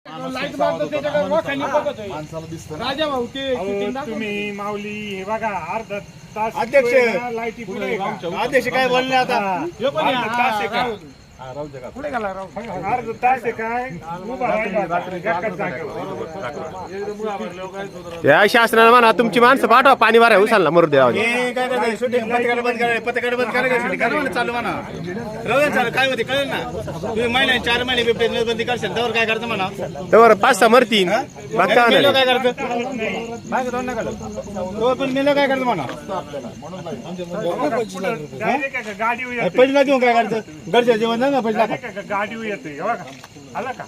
Light मारतो त्याच्याकडे वाखाणी बघतोय माणसाला दिसतं ना. राजा भाऊ ते shooting दाखव. तुम्ही माऊली हे बघा अर्धा तास अध्यक्ष. लाईटी पुढे अध्यक्ष काय बोलले आता हे पण आहे, अर्धा तास आहे का? राहू दे. पुढे गेला राहू दे. अर्धा तास आहे काय उभा राहिला एकाच जागेवर. या शासनाला म्हणा तुमची माणसं पाठवा पाणी वारा उचलला मरू द्या हे काय करताय शूटिंग पत्रकार बंद करायला पत्रकार बंद करायला शूटिंग करा चालू म्हणा रवळ चालू काय होते कळेल ना तुम्ही महिने 4 महिने बिबटे नोटबंदी करशाल त्यावर काय करतं म्हणा तर 5-6 मरतीन बघता मेलो ना काय करतं मागे दोन नका तो पण मेलो काय करतं म्हणा डायरेक्ट आहे का गाडी येते पैसे देऊन काय करतं गरजेचं जेवण नाही ना पैसे डायरेक्ट आहे का गाडी येते बघा आला का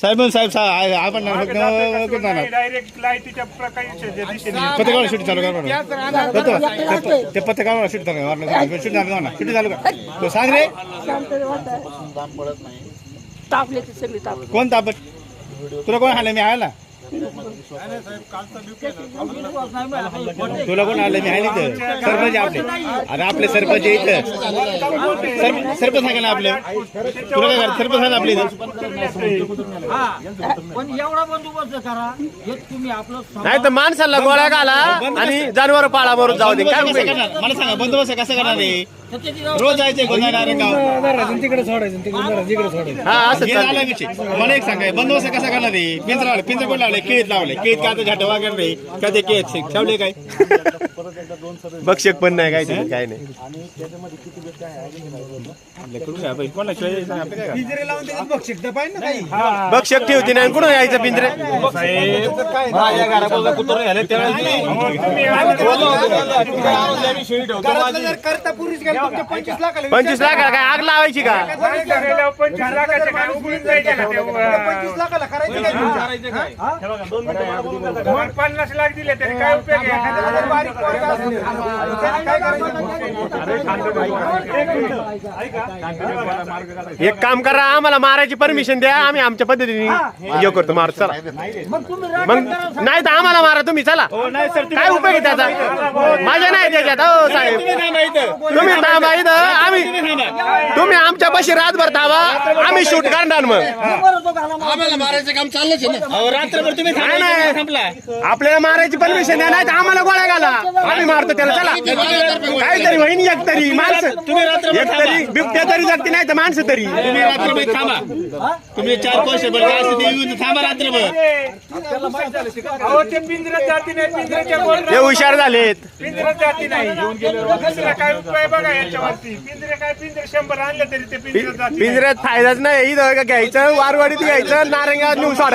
साहेब आपण करणार डायरेक्ट लाईटीच्या प्रकाशाच्या दिशेने पत्रकार शूटिंग चालू करा त्याच रानात ते पत्रकार शूट शूटिंग चालू कर तो सांग रे तापले ते सगळे तापले कोण तापत तुला कोण हाणलं मी आला तुला कोण आलं मी आहे इथं सरपंच आपले अरे आपले सरपंच इथं सरपंच सांगा ना आपलं तुला काय सरपंच सांगा आपले इथं पण एवढा बंदोबस्त करा हे तुम्ही आपलं नाही तर माणसाला गोळ्या घाला आणि जनावर पाळा मारून जाऊ दे काय कसं उपयोग? करणार मला सांगा बंदोबस्त कसं करणार आहे रोज जायचंय कोणा नारायणगाव तिकडे सोडायचं हा असं हे झाला विषय मला एक सांगाय बंदोबस्त कसा करणार आहे पिंजरा कोण लावले केळीत लावले केळीत काय झाट वगैरे नाही का ते केळीत ठेवले काय बक्षक पण नाही काय तिथे काय नाही बक्षक ठेवते नाही कुठं यायचं पिंजरे करता पुरीच गेला तुमच्या 25 लाखाला 25 लाख काय आग लावायची का 25 लाखाचे काय उघडून जायचे का ते 25 लाखाला करायचं काय मग 50 लाख दिले तरी काय उपयोग आहे एखाद्याला बारीक पोरगा असेल, काय करायचं? एक काम करा आम्हाला मारायची परमिशन द्या आम्ही आमच्या पद्धतीने हे करतो मार चला मग नाही तर आम्हाला मारा तुम्ही चला काय उपयोग आहे त्याचा माझ्या नाही त्याच्यात हो साहेब तुम्ही थांबा इथं आम्ही तुम्ही आमच्या पाशी रातभर थांबा आम्ही शूट करणार मग आम्हाला मारायचं काम चाललंच आहे ना रात्रभर तुम्ही नाही, नाही. संपला आपल्याला मारायची परमिशन द्या नाही तर आम्हाला गोळ्या घाला आम्ही मारतो त्याला चला काहीतरी होईन एक तरी माणसं एक तरी बिबट्या तरी जगते नाही तर माणसं तरी तुम्ही रात्रभर थांबा तुम्ही 4 कॉन्स्टेबल काय असते ते येऊन थांबा रात्रभर अहो ते पिंजऱ्यात जाती नाही पिंजऱ्याच्या वर हे हुशार झालेत पिंजऱ्यात जाती नाही घेऊन गेलो दुसरा काय उपाय बघा याच्यावरती पिंजरे काय पिंजरे 100 आणले तरी ते पिंजऱ्यात जाती नाही. पिंजऱ्यात फायदाच नाही इथं घ्यायचं वारवाडीत घ्यायचं नारंगात नेऊन सोडायचं